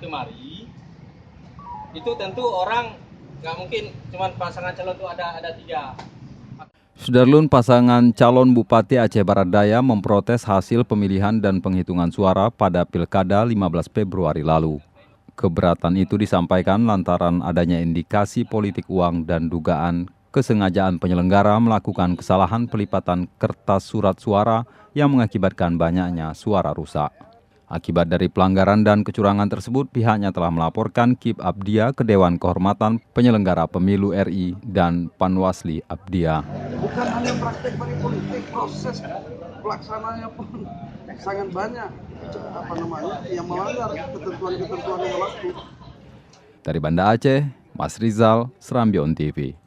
kemari, itu tentu orang nggak mungkin cuma pasangan calon itu ada tiga. Sudarlun, pasangan calon Bupati Aceh Barat Daya memprotes hasil pemilihan dan penghitungan suara pada Pilkada 15 Februari lalu. Keberatan itu disampaikan lantaran adanya indikasi politik uang dan dugaan kesengajaan penyelenggara melakukan kesalahan pelipatan kertas surat suara yang mengakibatkan banyaknya suara rusak. Akibat dari pelanggaran dan kecurangan tersebut, pihaknya telah melaporkan Kip Abdia ke Dewan Kehormatan Penyelenggara Pemilu RI dan Panwasli Abdia. Bukan hanya praktek money politik, proses pelaksananya pun sangat banyak yang melanggar ketentuan yang berlaku. Dari Banda Aceh, Mas Rizal, Serambion TV.